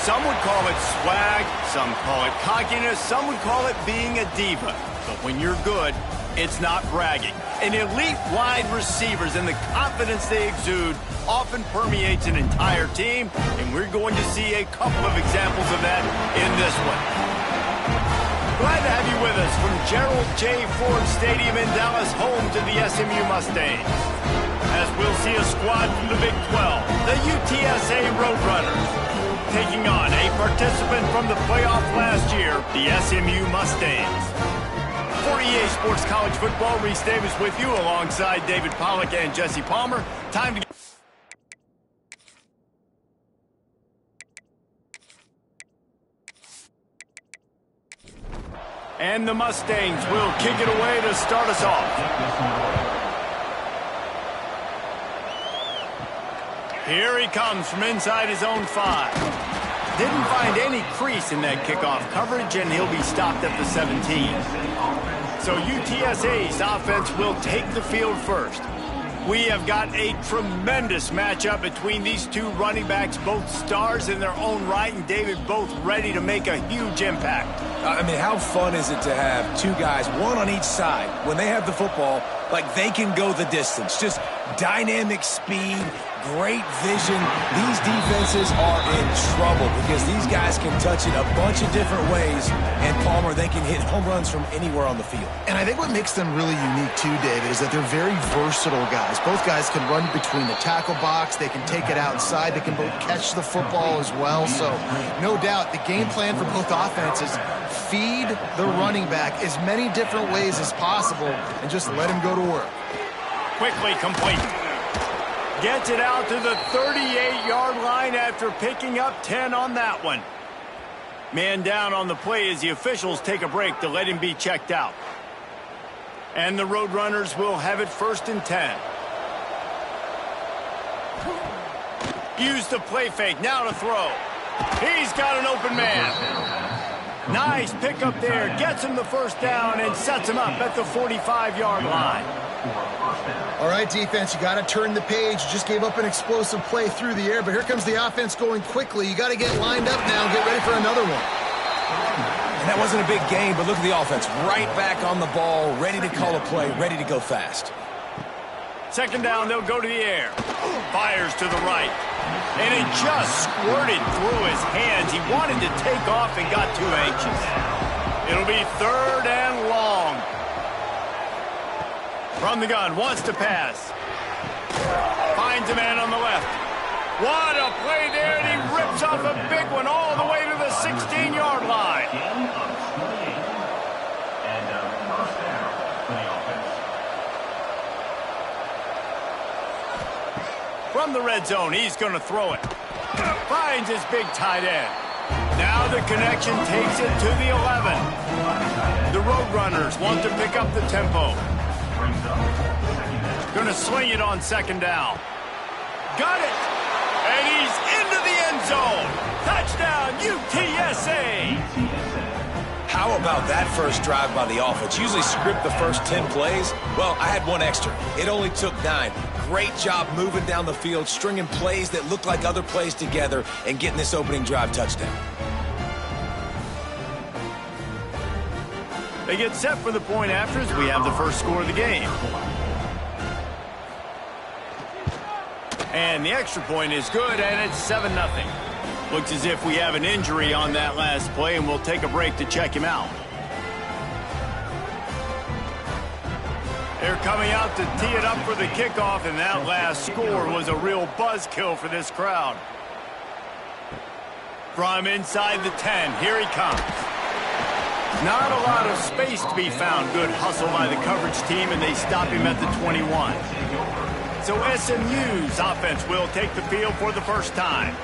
Some would call it swag, some call it cockiness, some would call it being a diva. But when you're good, it's not bragging. And elite wide receivers and the confidence they exude often permeates an entire team, and we're going to see a couple of examples of that in this one. Glad to have you with us from Gerald J. Ford Stadium in Dallas, home to the SMU Mustangs. As we'll see a squad from the Big 12, the UTSA Roadrunners, taking on a participant from the playoff last year, the SMU Mustangs. 48 Sports College Football, Reese Davis with you alongside David Pollack and Jesse Palmer. Time to get... And the Mustangs will kick it away to start us off. Here he comes from inside his own 5. Didn't find any crease in that kickoff coverage, and he'll be stopped at the 17. So UTSA's offense will take the field first. We have got a tremendous matchup between these two running backs, both stars in their own right, and David, both ready to make a huge impact. I mean, how fun is it to have two guys, one on each side, when they have the football, like they can go the distance. Just dynamic speed, great vision. These defenses are in trouble because these guys can touch it a bunch of different ways, and Palmer, they can hit home runs from anywhere on the field. And I think what makes them really unique too, David, is that they're very versatile guys. Both guys can run between the tackle box, they can take it outside, they can both catch the football as well. So no doubt the game plan for both offenses, feed the running back as many different ways as possible and just let him go to work. Quickly complete. Gets it out to the 38-yard line after picking up 10 on that one. Man down on the play as the officials take a break to let him be checked out. And the Roadrunners will have it 1st and 10. Use the play fake, now to throw. He's got an open man. Nice pickup there, gets him the 1st down and sets him up at the 45-yard line. All right, defense, you got to turn the page. You just gave up an explosive play through the air, but here comes the offense going quickly. You got to get lined up now and get ready for another one. And that wasn't a big game, but look at the offense. Right back on the ball, ready to call a play, ready to go fast. 2nd down, they'll go to the air. Fires to the right. And it just squirted through his hands. He wanted to take off and got too anxious. It'll be 3rd and long. From the gun, wants to pass. Finds a man on the left. What a play there, and he rips off a big one all the way to the 16-yard line. From the red zone, he's going to throw it. Finds his big tight end. Now the connection takes it to the 11. The Roadrunners want to pick up the tempo. Going to sling it on 2nd down. Got it! And he's into the end zone. Touchdown, UTSA! How about that first drive by the offense? Usually script the first 10 plays. Well, I had one extra. It only took 9. Great job moving down the field, stringing plays that look like other plays together, and getting this opening drive touchdown. They get set for the point after as we have the first score of the game. And the extra point is good, and it's 7-0. Looks as if we have an injury on that last play, and we'll take a break to check him out. They're coming out to tee it up for the kickoff, and that last score was a real buzzkill for this crowd. From inside the 10, here he comes. Not a lot of space to be found. Good hustle by the coverage team, and they stop him at the 21. So SMU's offense will take the field for the first time.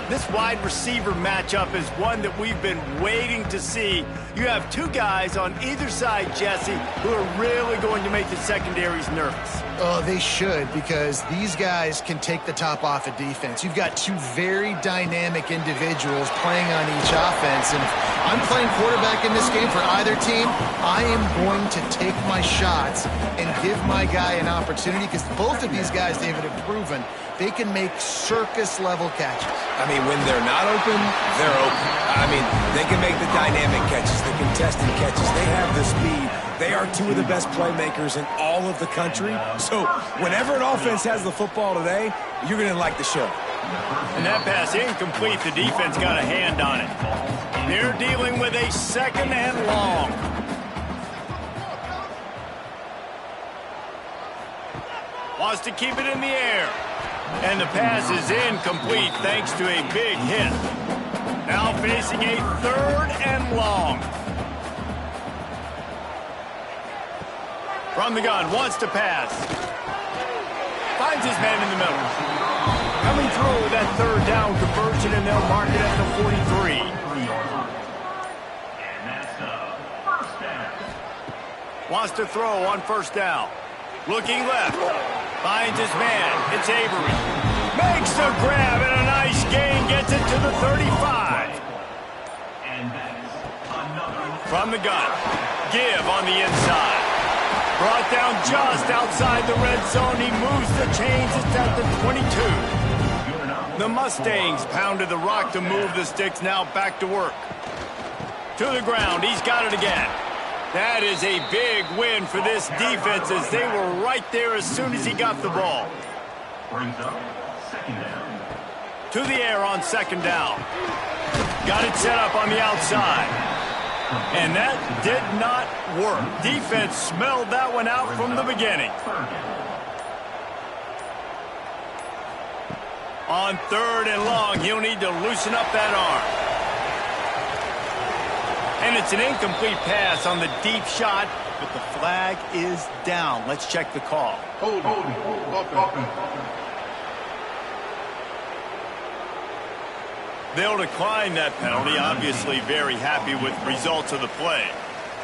This wide receiver matchup is one that we've been waiting to see. You have two guys on either side, Jesse, who are really going to make the secondaries nervous. Oh, they should, because these guys can take the top off of defense. You've got two very dynamic individuals playing on each offense, and if I'm playing quarterback in this game for either team, I am going to take my shots and give my guy an opportunity, because both of these guys, David, have proven they can make circus-level catches. I mean, mean, when they're not open, they're open. I mean, they can make the dynamic catches, the contested catches. They have the speed. They are two of the best playmakers in all of the country. So whenever an offense has the football today, you're going to like the show. And that pass incomplete. The defense got a hand on it. They're dealing with a 2nd and long. Wants to keep it in the air. And the pass is incomplete thanks to a big hit. Now facing a 3rd and long. From the gun, wants to pass. Finds his man in the middle. Coming through with that 3rd down conversion, and they'll mark it at the 43. Wants to throw on 1st down. Looking left. Finds his man. It's Avery. Makes a grab and a nice gain. Gets it to the 35. From the gun. Give on the inside. Brought down just outside the red zone. He moves the chains. It's at the 22. The Mustangs pounded the rock to move the sticks. Now back to work. To the ground. He's got it again. That is a big win for this defense as they were right there as soon as he got the ball. Brings up 2nd down. To the air on 2nd down. Got it set up on the outside. And that did not work. Defense smelled that one out from the beginning. On 3rd and long, he'll need to loosen up that arm. And it's an incomplete pass on the deep shot, but the flag is down. Let's check the call. Hold. They'll decline that penalty, obviously very happy with the results of the play.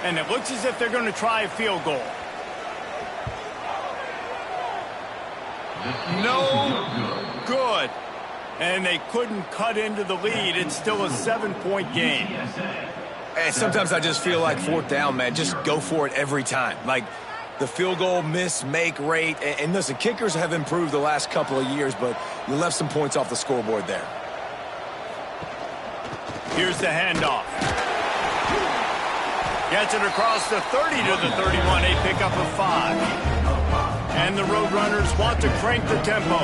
And it looks as if they're going to try a field goal. No good. And they couldn't cut into the lead. It's still a 7-point game. And sometimes I just feel like 4th down, man, just go for it every time. Like the field goal miss-make rate. And listen, kickers have improved the last couple of years, but you left some points off the scoreboard there. Here's the handoff. Gets it across the 30 to the 31. A pickup of 5. And the Roadrunners want to crank the tempo.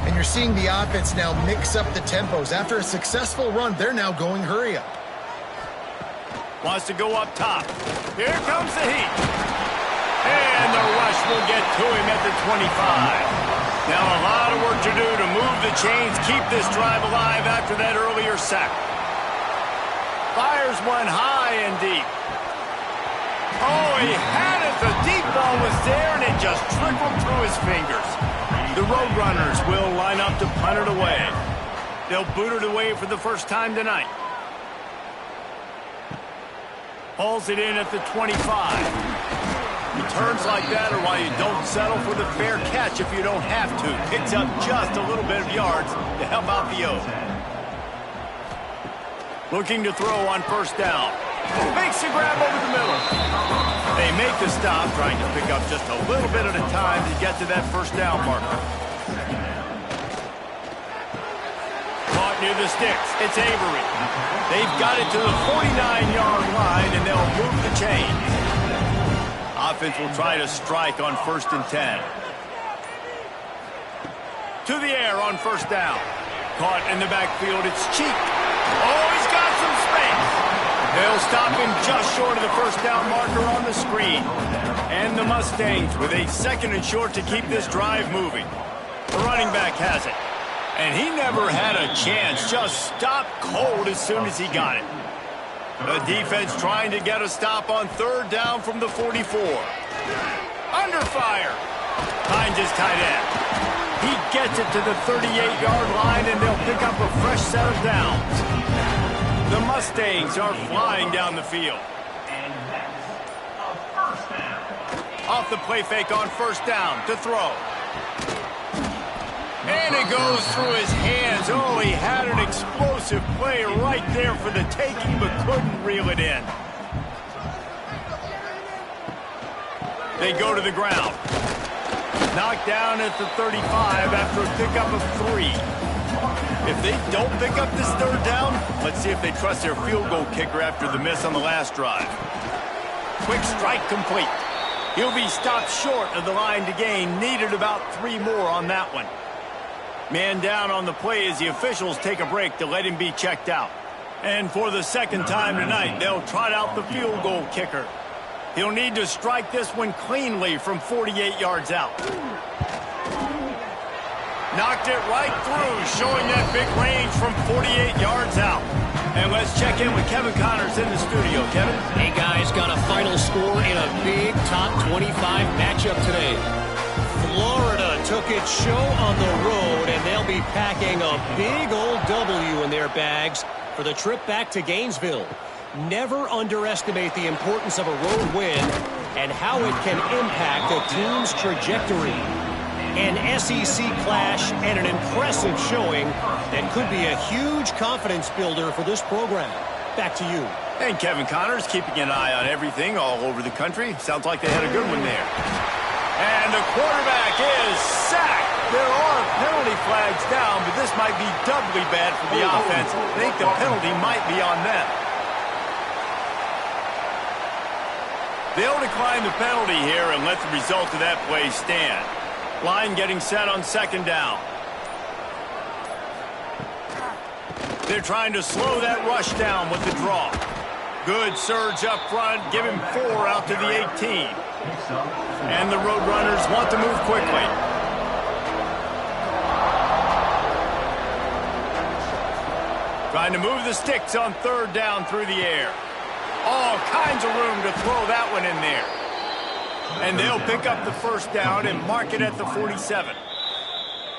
And you're seeing the offense now mix up the tempos. After a successful run, they're now going hurry up. Wants to go up top. Here comes the heat. And the rush will get to him at the 25. Now a lot of work to do to move the chains, keep this drive alive after that earlier sack. Fires one high and deep. Oh, he had it. The deep ball was there, and it just trickled through his fingers. The Roadrunners will line up to punt it away. They'll boot it away for the first time tonight. Pulls it in at the 25. Returns like that are why you don't settle for the fair catch if you don't have to. Picks up just a little bit of yards to help out the O. Looking to throw on 1st down. Makes a grab over the middle. They make the stop, trying to pick up just a little bit at a time to get to that 1st down marker. Caught near the sticks. It's Avery. They've got it to the 49-yard line, and they'll move the chains. Offense will try to strike on 1st and 10. To the air on 1st down. Caught in the backfield. It's Cheek. Oh, he's got some space. They'll stop him just short of the 1st down marker on the screen. And the Mustangs with a 2nd and short to keep this drive moving. The running back has it. And he never had a chance. Just stopped cold as soon as he got it. The defense trying to get a stop on 3rd down from the 44. Under fire. Finds his tight end. He gets it to the 38-yard line, and they'll pick up a fresh set of downs. The Mustangs are flying down the field. And that's a 1st down. Off the play fake on 1st down to throw. And it goes through his hands. Oh, he had an explosive play right there for the taking, but couldn't reel it in. They go to the ground. Knocked down at the 35 after a pickup of 3. If they don't pick up this third down, let's see if they trust their field goal kicker after the miss on the last drive. Quick strike complete. He'll be stopped short of the line to gain. Needed about 3 more on that one. Man down on the play as the officials take a break to let him be checked out. And for the second time tonight, they'll trot out the field goal kicker. He'll need to strike this one cleanly from 48 yards out. Knocked it right through, showing that big range from 48 yards out. And let's check in with Kevin Connors in the studio. Kevin? Hey, guys, got a final score in a big top 25 matchup today. Florida took its show on the road, and they'll be packing a big old W in their bags for the trip back to Gainesville. Never underestimate the importance of a road win and how it can impact a team's trajectory. An SEC clash and an impressive showing that could be a huge confidence builder for this program. Back to you. And Kevin Connors keeping an eye on everything all over the country. Sounds like they had a good one there. And the quarterback is sacked. There are penalty flags down, but this might be doubly bad for the offense. I think the penalty might be on them. They'll decline the penalty here and let the result of that play stand. Line getting set on second down. They're trying to slow that rush down with the draw. Good surge up front. Give him 4 out to the 18. And the Roadrunners want to move quickly. Trying to move the sticks on third down through the air. All kinds of room to throw that one in there. And they'll pick up the first down and mark it at the 47.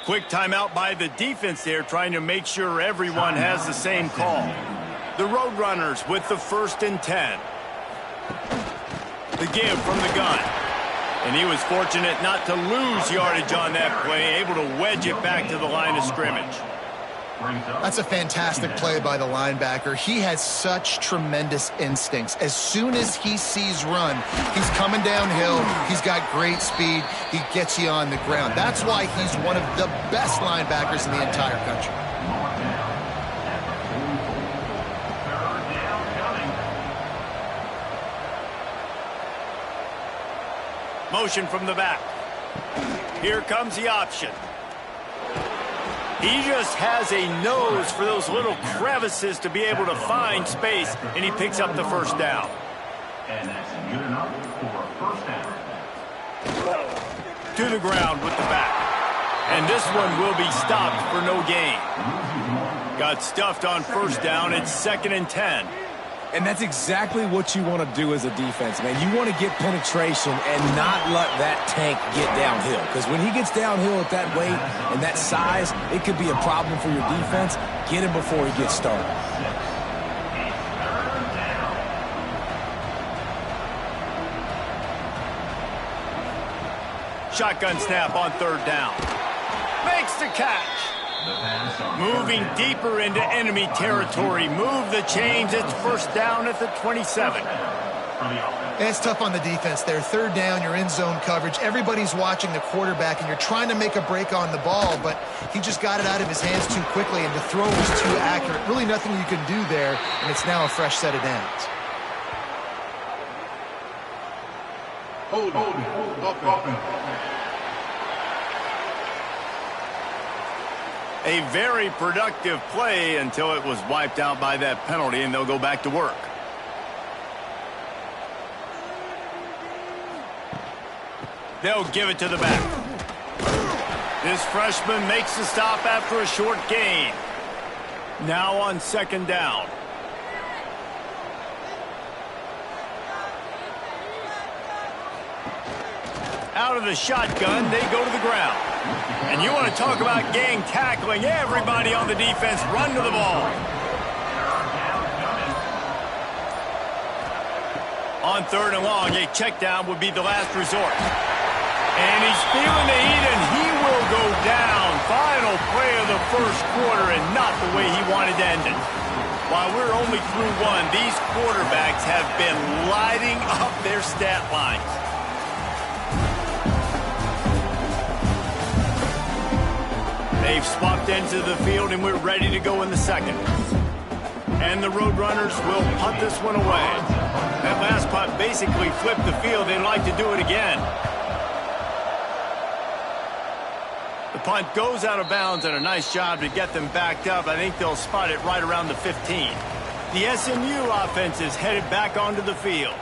Quick timeout by the defense there, trying to make sure everyone has the same call. The Roadrunners with the 1st and 10. The give from the gun. And he was fortunate not to lose yardage on that play, able to wedge it back to the line of scrimmage. That's a fantastic play by the linebacker. He has such tremendous instincts. As soon as he sees run, he's coming downhill. He's got great speed. He gets you on the ground. That's why he's one of the best linebackers in the entire country. Motion from the back. Here comes the option. He just has a nose for those little crevices to be able to find space, and he picks up the first down. And that's good enough for a first down. To the ground with the back. And this one will be stopped for no gain. Got stuffed on first down. It's 2nd and 10. And that's exactly what you want to do as a defense, man. You want to get penetration and not let that tank get downhill. Because when he gets downhill at that weight and that size, it could be a problem for your defense. Get him before he gets started. Shotgun snap on third down. Makes the catch. Moving deeper into enemy territory. Move the chains. It's first down at the 27. And it's tough on the defense there. Third down, you're in zone coverage. Everybody's watching the quarterback, and you're trying to make a break on the ball, but he just got it out of his hands too quickly, and the throw was too accurate. Really nothing you can do there, and it's now a fresh set of downs. Hold open. A very productive play until it was wiped out by that penalty, and they'll go back to work. They'll give it to the back. This freshman makes the stop after a short gain. Now on second down. Out of the shotgun, they go to the ground. And you want to talk about gang tackling. Everybody on the defense run to the ball. On third and long, a check down would be the last resort. And he's feeling the heat, and he will go down. Final play of the first quarter, and not the way he wanted to end it. While we're only through one, these quarterbacks have been lighting up their stat lines. They've swapped ends of the field, and we're ready to go in the second. And the Roadrunners will punt this one away. That last punt basically flipped the field. They'd like to do it again. The punt goes out of bounds, and a nice job to get them backed up. I think they'll spot it right around the 15. The SMU offense is headed back onto the field.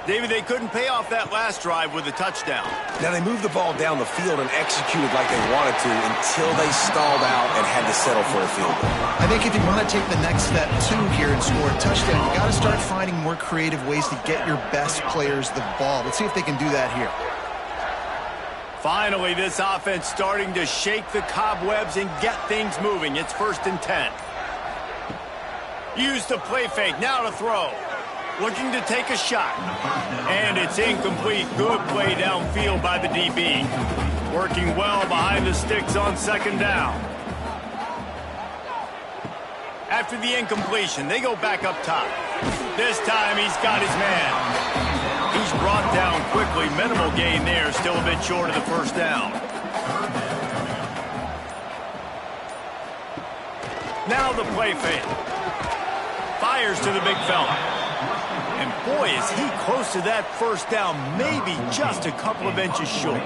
David, they couldn't pay off that last drive with a touchdown. Now, they moved the ball down the field and executed like they wanted to until they stalled out and had to settle for a field goal. I think if you want to take the next step, too, here and score a touchdown, you got to start finding more creative ways to get your best players the ball. Let's see if they can do that here. Finally, this offense starting to shake the cobwebs and get things moving. It's 1st and 10. Use the play fake. Now to throw. Looking to take a shot. And it's incomplete. Good play downfield by the DB. Working well behind the sticks on 2nd down. After the incompletion, they go back up top. This time he's got his man. He's brought down quickly. Minimal gain there. Still a bit short of the 1st down. Now the play fake. Fires to the big fella. And boy, is he close to that 1st down, maybe just a couple of inches short.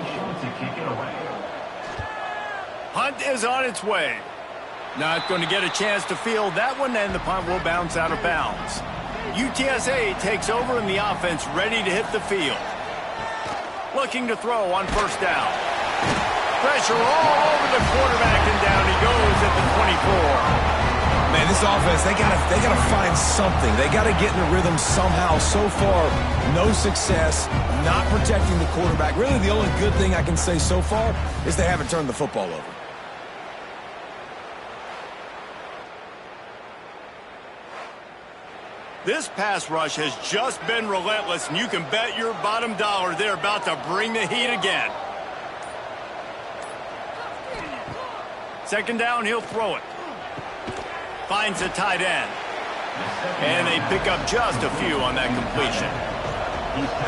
Punt is on its way. Not going to get a chance to field that one, and the punt will bounce out of bounds. UTSA takes over, and the offense ready to hit the field. Looking to throw on 1st down. Pressure all over the quarterback, and down he goes at the 24. Man, this offense, they gotta find something. They gotta get in the rhythm somehow. So far, no success, not protecting the quarterback. Really, the only good thing I can say so far is they haven't turned the football over. This pass rush has just been relentless, and you can bet your bottom dollar they're about to bring the heat again. 2nd down, he'll throw it. Finds a tight end. And they pick up just a few on that completion.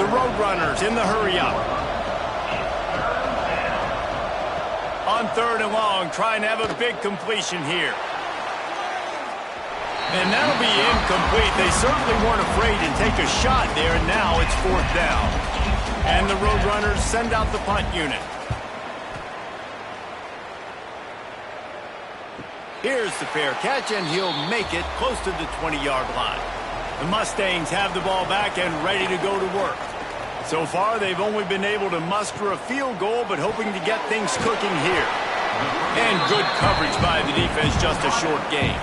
The Roadrunners in the hurry up. On 3rd and long, trying to have a big completion here. And that'll be incomplete. They certainly weren't afraid to take a shot there, and now it's 4th down. And the Roadrunners send out the punt unit. Here's the fair catch, and he'll make it close to the 20-yard line. The Mustangs have the ball back and ready to go to work. So far, they've only been able to muster a field goal, but hoping to get things cooking here. And good coverage by the defense, just a short gain.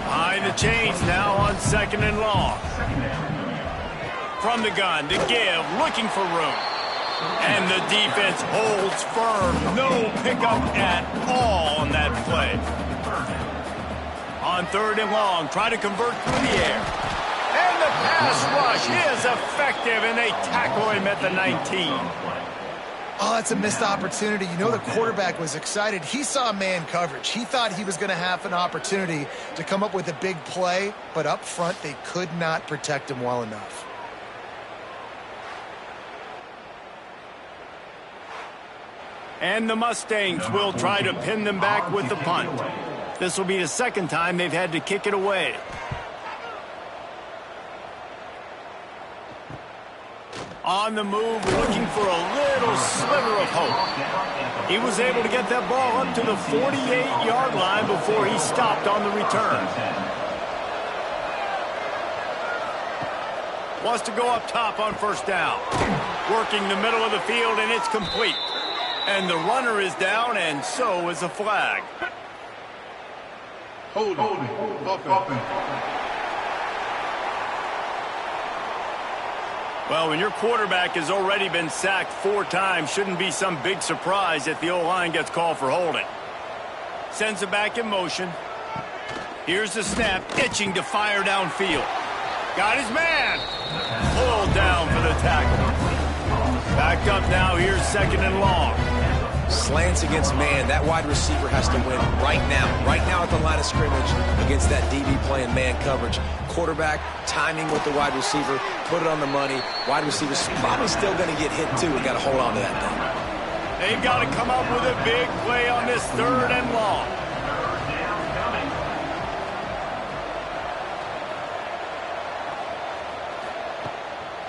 Behind the chains now on 2nd and long. From the gun to give, looking for room. And the defense holds firm. No pickup at all on that play. On 3rd and long, try to convert through the air. And the pass rush is effective, and they tackle him at the 19. Oh, that's a missed opportunity. You know, the quarterback was excited. He saw man coverage. He thought he was going to have an opportunity to come up with a big play, but up front, they could not protect him well enough. And the Mustangs will try to pin them back with the punt. This will be the 2nd time they've had to kick it away. On the move, looking for a little sliver of hope. He was able to get that ball up to the 48-yard line before he stopped on the return. Wants to go up top on 1st down. Working the middle of the field, and it's complete. And the runner is down, and so is a flag. Hold it. Well, when your quarterback has already been sacked 4 times, shouldn't be some big surprise if the O-line gets called for holding. Sends it back in motion. Here's the snap, itching to fire downfield. Got his man. Pulled down for the tackle. Back up now, here's 2nd and long. Slants against man. That wide receiver has to win right now. Right now at the line of scrimmage against that DB playing man coverage. Quarterback, timing with the wide receiver, put it on the money. Wide receiver's probably still going to get hit too. We got to hold on to that thing. They've got to come up with a big play on this 3rd and long.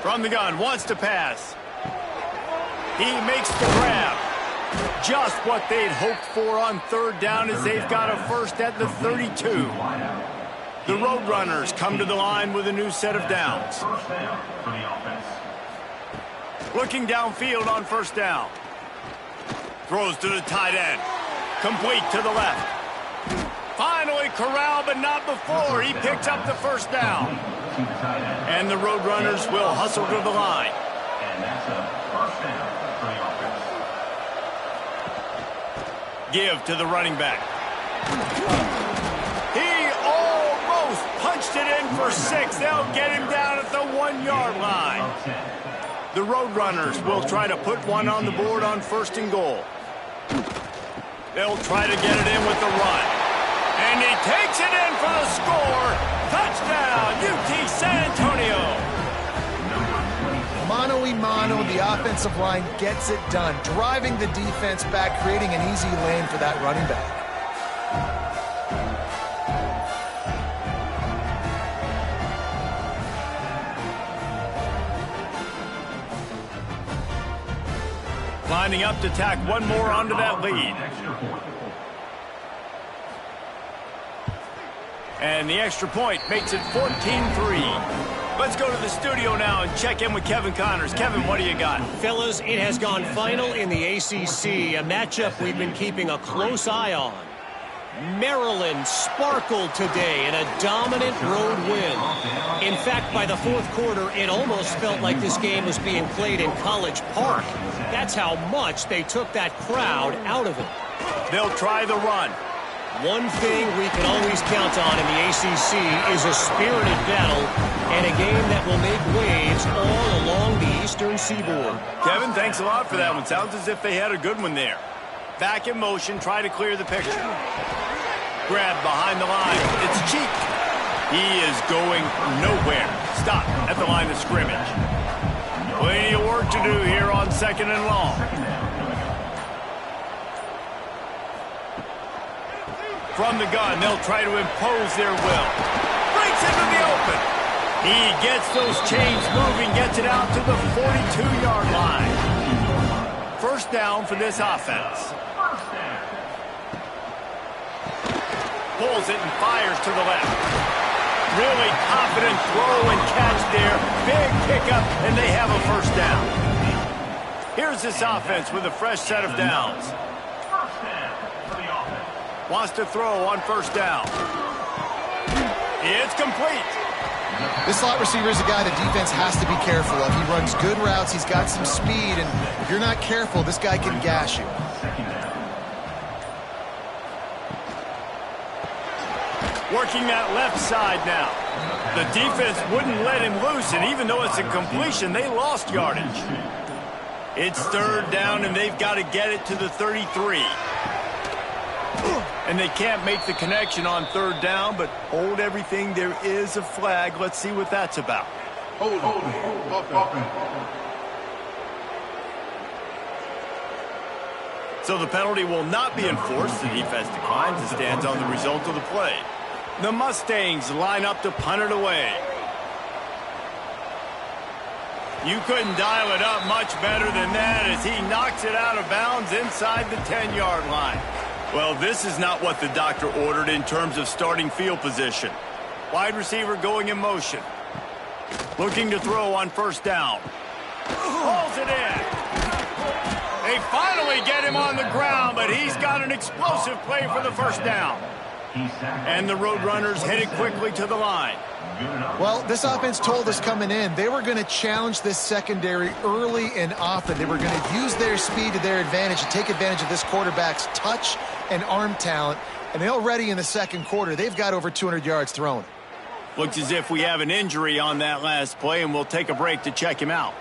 From the gun, wants to pass. He makes the grab. Just what they'd hoped for on 3rd down as they've got a first at the 32. The Roadrunners come to the line with a new set of downs. Looking downfield on 1st down. Throws to the tight end. Complete to the left. Finally corralled, but not before. He picks up the 1st down. And the Roadrunners will hustle to the line. And that's a 1st down for the offense. Give to the running back. He almost punched it in for 6. They'll get him down at the 1-yard line. The Roadrunners will try to put one on the board on 1st and goal. They'll try to get it in with the run. And he takes it in for the score. Touchdown, UT San Antonio. Mano-a-mano, the offensive line gets it done, driving the defense back, creating an easy lane for that running back. Lining up to tack one more onto that lead. And the extra point makes it 14-3. Let's go to the studio now and check in with Kevin Connors. Kevin, what do you got? Fellas, it has gone final in the ACC, a matchup we've been keeping a close eye on. Maryland sparkled today in a dominant road win. In fact, by the 4th quarter, it almost felt like this game was being played in College Park. That's how much they took that crowd out of it. They'll try the run. One thing we can always count on in the ACC is a spirited battle and a game that will make waves all along the Eastern Seaboard. Kevin, thanks a lot for that one. Sounds as if they had a good one there. Back in motion, try to clear the picture. Grab behind the line. It's Cheek. He is going nowhere. Stop at the line of scrimmage. Plenty of work to do here on 2nd and long. From the gun, they'll try to impose their will. Breaks into the open. He gets those chains moving, gets it out to the 42-yard line. 1st down for this offense. Pulls it and fires to the left. Really confident throw and catch there. Big pickup, and they have a 1st down. Here's this offense with a fresh set of downs. Wants to throw on 1st down. It's complete. This slot receiver is a guy the defense has to be careful of. He runs good routes. He's got some speed, and if you're not careful, this guy can gash you. Working that left side now. The defense wouldn't let him loose, and even though it's a completion, they lost yardage. It's 3rd down, and they've got to get it to the 33. And they can't make the connection on 3rd down, but hold everything. There is a flag. Let's see what that's about. Hold on. So the penalty will not be enforced. The defense declines and stands on the result of the play. The Mustangs line up to punt it away. You couldn't dial it up much better than that as he knocks it out of bounds inside the 10-yard line. Well, this is not what the doctor ordered in terms of starting field position. Wide receiver going in motion. Looking to throw on 1st down. Pulls it in. They finally get him on the ground, but he's got an explosive play for the 1st down. And the Roadrunners headed quickly to the line. Well, this offense told us coming in they were going to challenge this secondary early and often. They were going to use their speed to their advantage and take advantage of this quarterback's touch and arm talent. And already in the 2nd quarter, they've got over 200 yards thrown. Looks as if we have an injury on that last play, and we'll take a break to check him out.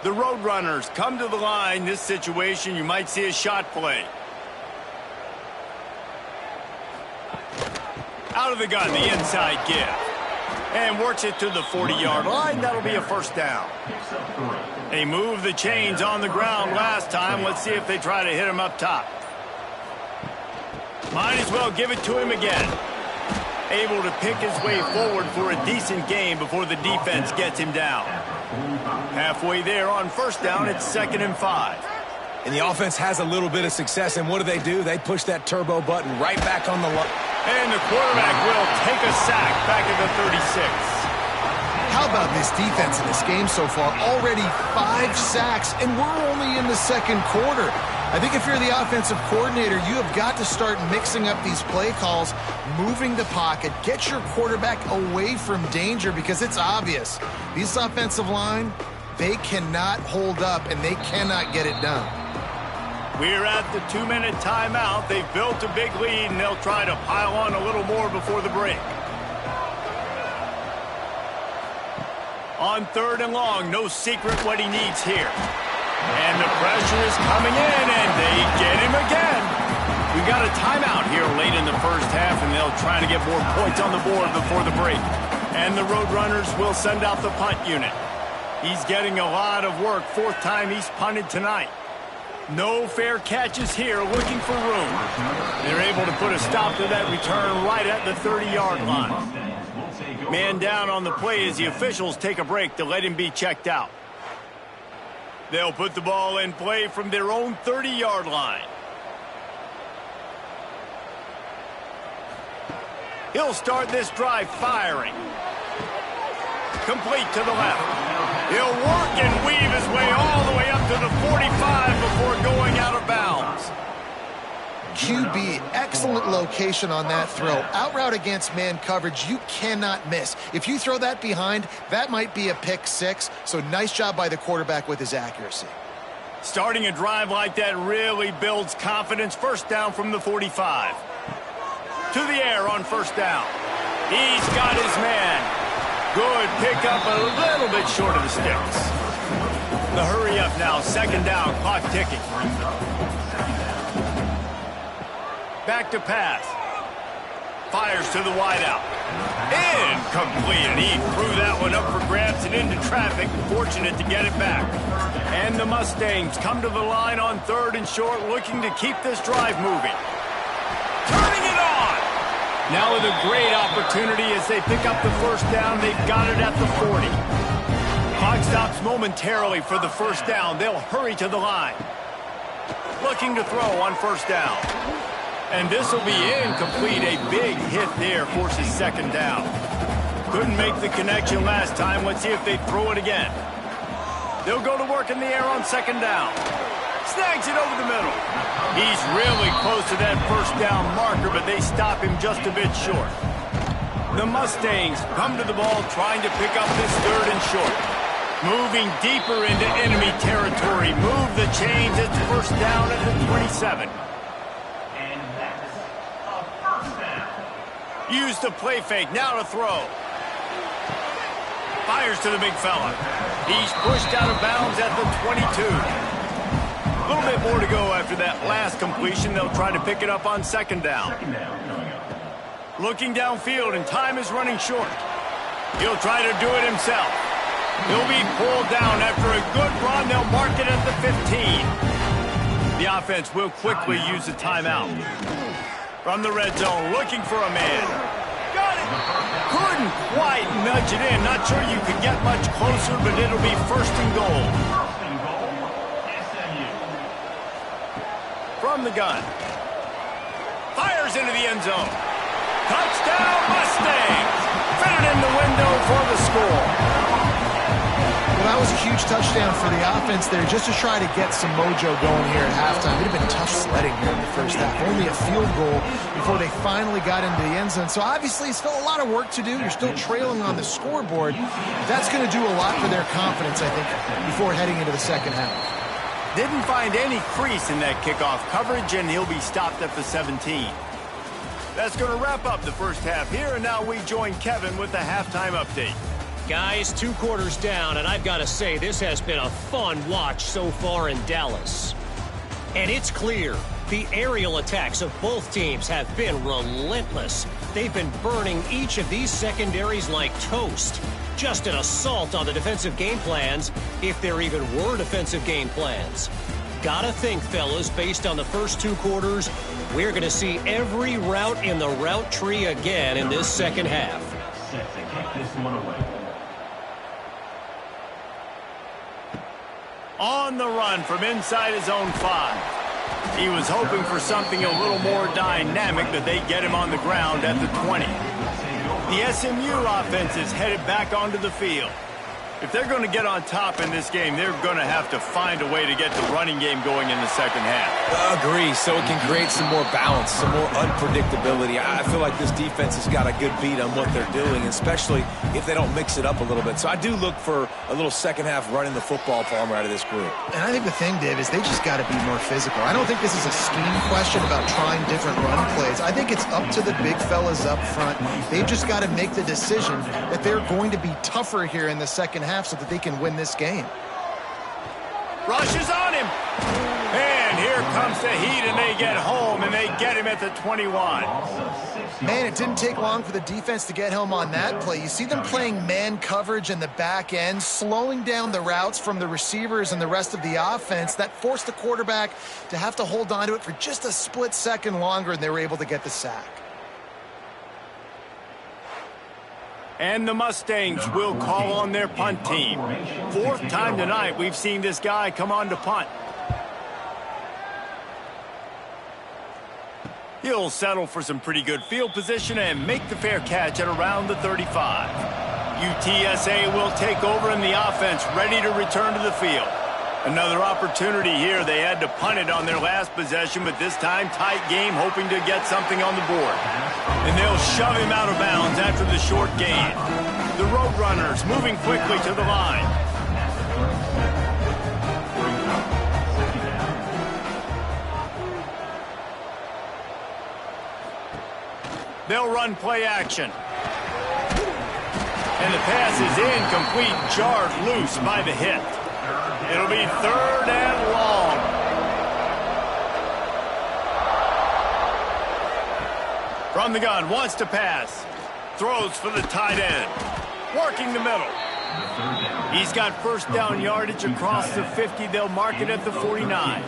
The Roadrunners come to the line. This situation, you might see a shot play. Out of the gun, the inside give. And works it to the 40-yard line. That'll be a 1st down. They moved the chains on the ground last time. Let's see if they try to hit him up top. Might as well give it to him again. Able to pick his way forward for a decent gain before the defense gets him down. Halfway there on first down, it's 2nd and 5. And the offense has a little bit of success, and what do? They push that turbo button right back on the line. And the quarterback will take a sack back at the 36. How about this defense in this game so far? Already 5 sacks, and we're only in the second quarter. I think if you're the offensive coordinator, you have got to start mixing up these play calls, moving the pocket, get your quarterback away from danger, because it's obvious. This offensive line, they cannot hold up, and they cannot get it done. We're at the 2-minute timeout. They've built a big lead, and they'll try to pile on a little more before the break. On 3rd and long, no secret what he needs here. And the pressure is coming in, and they get him again. We got a timeout here late in the first half, and they'll try to get more points on the board before the break. And the Roadrunners will send out the punt unit. He's getting a lot of work. 4th time he's punted tonight. No fair catches here, looking for room. They're able to put a stop to that return right at the 30-yard line. Man down on the play as the officials take a break to let him be checked out. They'll put the ball in play from their own 30-yard line. He'll start this drive firing. Complete to the left. He'll work and weave his way all the way up to the 45 before going out of bounds. QB, excellent location on that throw. Out route against man coverage, you cannot miss. If you throw that behind, that might be a pick 6. So nice job by the quarterback with his accuracy. Starting a drive like that really builds confidence. First down from the 45. To the air on first down. He's got his man. Good pickup, a little bit short of the sticks. The hurry up now, 2nd down, clock ticking. Back to pass. Fires to the wideout. Incomplete, and he threw that one up for grabs and into traffic. Fortunate to get it back. And the Mustangs come to the line on 3rd and short, looking to keep this drive moving. Turning it on! Now with a great opportunity as they pick up the first down. They've got it at the 40. Clock stops momentarily for the first down. They'll hurry to the line. Looking to throw on first down. And this will be incomplete. A big hit there forces 2nd down. Couldn't make the connection last time. Let's see if they throw it again. They'll go to work in the air on 2nd down. Snags it over the middle. He's really close to that first down marker, but they stop him just a bit short. The Mustangs come to the ball trying to pick up this 3rd and short. Moving deeper into enemy territory. Move the chains. It's first down at the 27. Use the play fake, now to throw. Fires to the big fella. He's pushed out of bounds at the 22. A little bit more to go after that last completion. They'll try to pick it up on 2nd down. Looking downfield, and time is running short. He'll try to do it himself. He'll be pulled down after a good run. They'll mark it at the 15. The offense will quickly use the timeout. From the red zone, looking for a man. Got it! Couldn't quite nudge it in. Not sure you could get much closer, but it'll be 1st and goal. SMU. From the gun. Fires into the end zone. Touchdown, Mustangs! Fitted in the window for the score. Well, that was a huge touchdown for the offense there, just to try to get some mojo going here at halftime. It had been tough sledding here in the first half. Only a field goal before they finally got into the end zone. So obviously still a lot of work to do. You're still trailing on the scoreboard. That's going to do a lot for their confidence, I think, before heading into the second half. Didn't find any crease in that kickoff coverage, and he'll be stopped at the 17. That's going to wrap up the first half here, and now we join Kevin with the halftime update. Guys, 2 quarters down, and I've got to say, this has been a fun watch so far in Dallas. And it's clear, the aerial attacks of both teams have been relentless. they've been burning each of these secondaries like toast. Just an assault on the defensive game plans, if there even were defensive game plans. Gotta think, fellas, based on the first 2 quarters, we're going to see every route in the route tree again in this second half. Set to kick this one away. On the run from inside his own 5. He was hoping for something a little more dynamic, but they get him on the ground at the 20. The SMU offense is headed back onto the field. If they're going to get on top in this game, they're going to have to find a way to get the running game going in the second half. Agree, so it can create some more balance, some more unpredictability. I feel like this defense has got a good beat on what they're doing, especially if they don't mix it up a little bit. So I do look for a little second half running the football farmer out of this group. And I think the thing, Dave, is they just got to be more physical. I don't think this is a scheme question about trying different run plays. I think it's up to the big fellas up front. They've just got to make the decision that they're going to be tougher here in the second half so that they can win this game. Rushes on him. And here comes the heat, and they get home, and they get him at the 21. Man, it didn't take long for the defense to get home on that play. You see them playing man coverage in the back end, slowing down the routes from the receivers and the rest of the offense. That forced the quarterback to have to hold on to it for just a split second longer, and they were able to get the sack. And the Mustangs will call on their punt team. 4th time tonight we've seen this guy come on to punt. He'll settle for some pretty good field position and make the fair catch at around the 35. UTSA will take over in the offense, ready to return to the field. Another opportunity here. They had to punt it on their last possession, but this time tight game, hoping to get something on the board. And they'll shove him out of bounds after the short gain. The Roadrunners moving quickly to the line. They'll run play action. And the pass is incomplete, jarred loose by the hit. It'll be 3rd and long. From the gun, wants to pass. Throws for the tight end. Working the middle. He's got first down yardage across the 50. They'll mark it at the 49.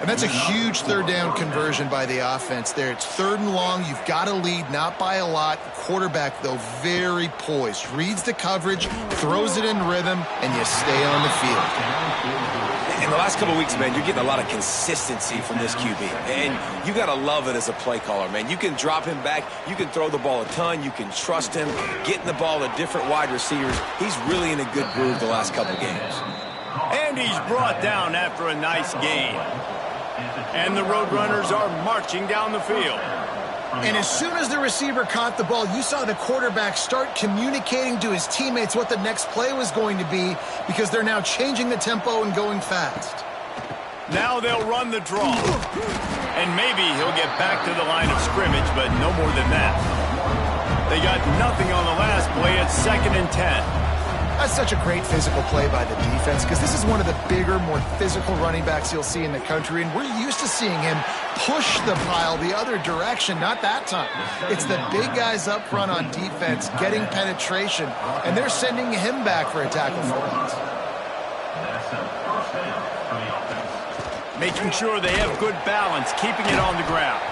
And that's a huge 3rd down conversion by the offense there. It's 3rd and long. You've got to lead, not by a lot. The quarterback, though, very poised. Reads the coverage, throws it in rhythm, and you stay on the field. In the last couple of weeks, man, you're getting a lot of consistency from this QB. And you got to love it as a play caller, man. You can drop him back. You can throw the ball a ton. You can trust him, getting the ball to different wide receivers. He's really in a good groove the last couple games. And he's brought down after a nice gain. And the Roadrunners are marching down the field. And as soon as the receiver caught the ball, you saw the quarterback start communicating to his teammates what the next play was going to be, because they're now changing the tempo and going fast. Now they'll run the draw. And maybe he'll get back to the line of scrimmage, but no more than that. They got nothing on the last play. It's 2nd and 10. That's such a great physical play by the defense, because this is one of the bigger, more physical running backs you'll see in the country, and we're used to seeing him push the pile the other direction. Not that time. It's the big guys up front on defense getting penetration, and they're sending him back for a tackle for loss. Making sure they have good balance, keeping it on the ground.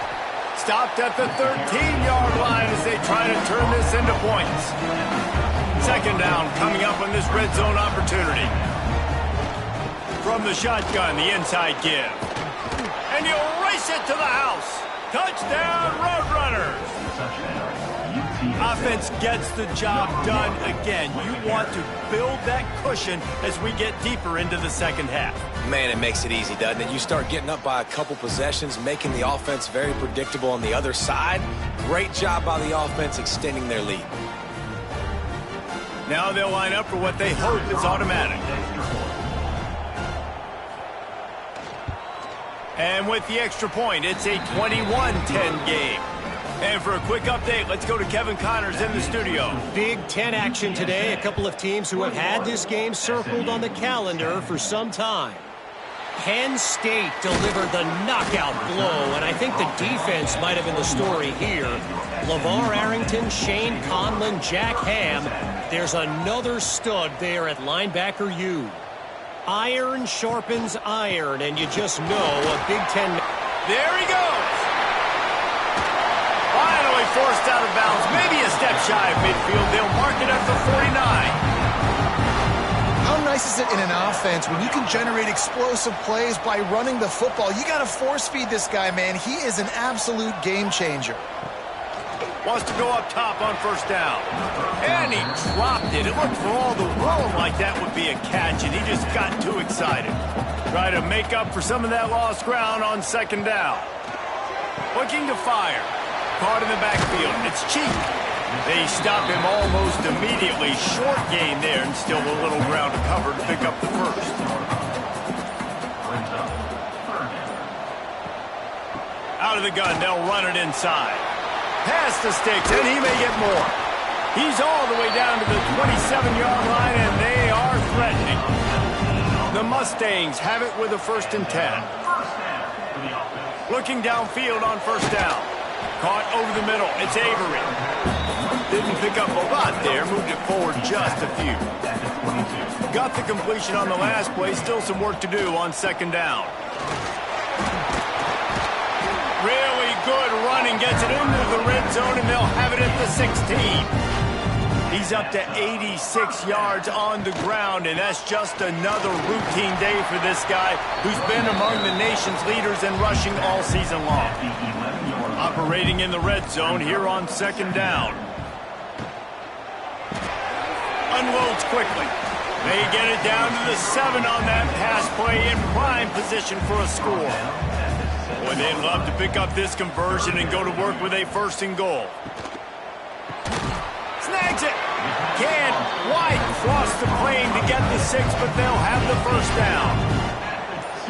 Stopped at the 13-yard line as they try to turn this into points. 2nd down coming up on this red zone opportunity. From the shotgun, the inside give. And he'll race it to the house. Touchdown, Roadrunners. Offense gets the job done again. You want to build that cushion as we get deeper into the second half. Man, it makes it easy, doesn't it? You start getting up by a couple possessions, making the offense very predictable on the other side. Great job by the offense extending their lead. Now they'll line up for what they hope is automatic. And with the extra point, it's a 21-10 game. And for a quick update, let's go to Kevin Connors in the studio. Big 10 action today. A couple of teams who have had this game circled on the calendar for some time. Penn State delivered the knockout blow, and I think the defense might have been the story here. LeVar Arrington, Shane Conlon, Jack Ham. There's another stud there at linebacker U. Iron sharpens iron, and you just know a Big Ten... There he goes. Finally forced out of bounds. Maybe a step shy of midfield. They'll mark it at the 49. How nice is it in an offense when you can generate explosive plays by running the football? You got to force feed this guy, man. He is an absolute game changer. Wants to go up top on first down. And he dropped it. It looked for all the world like that would be a catch, and he just got too excited. Try to make up for some of that lost ground on second down. Looking to fire. Caught in the backfield. It's cheap. They stop him almost immediately. Short gain there, and still a little ground to cover to pick up the first. Out of the gun, they'll run it inside. Past the sticks, and he may get more. He's all the way down to the 27-yard line, and they are threatening. The Mustangs have it with a 1st and 10. Looking downfield on first down. Caught over the middle. It's Avery. Didn't pick up a lot there. Moved it forward just a few. Got the completion on the last play. Still some work to do on second down. Really good running. Gets it into the red zone, and they'll have it at the 16. He's up to 86 yards on the ground, and that's just another routine day for this guy who's been among the nation's leaders in rushing all season long. Operating in the red zone here on second down. Unloads quickly. They get it down to the 7 on that pass play in prime position for a score. Boy, they'd love to pick up this conversion and go to work with a 1st and goal. Snags it. Can't quite cross the plane to get the 6, but they'll have the first down.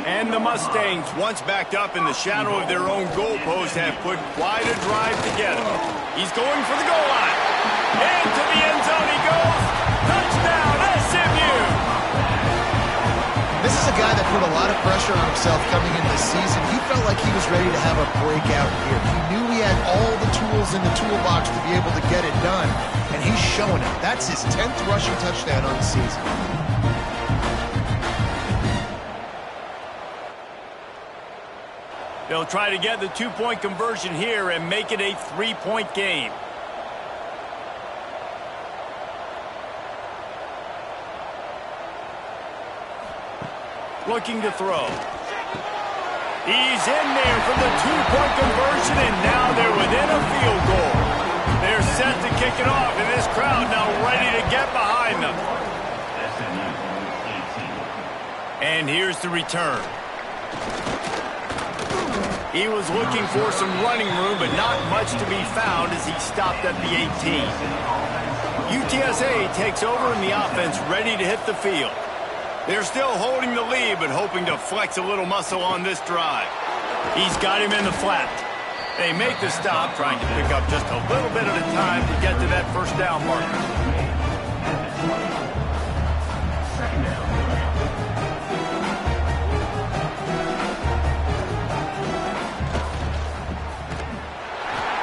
And the Mustangs, once backed up in the shadow of their own goalpost, have put quite a drive together. He's going for the goal line. Into the end zone he goes. Touchdown, SMU! This is a guy that put a lot of pressure on himself coming into the season. He felt like he was ready to have a breakout year. He knew he had all the tools in the toolbox to be able to get it done, and he's showing it. That's his 10th rushing touchdown on the season. They'll try to get the 2-point conversion here and make it a 3-point game. Looking to throw. He's in there for the 2-point conversion, and now they're within a field goal. They're set to kick it off, and this crowd now ready to get behind them. And here's the return. He was looking for some running room, but not much to be found as he stopped at the 18. UTSA takes over in the offense, ready to hit the field. They're still holding the lead, but hoping to flex a little muscle on this drive. He's got him in the flat. They make the stop, trying to pick up just a little bit at a time to get to that first down marker.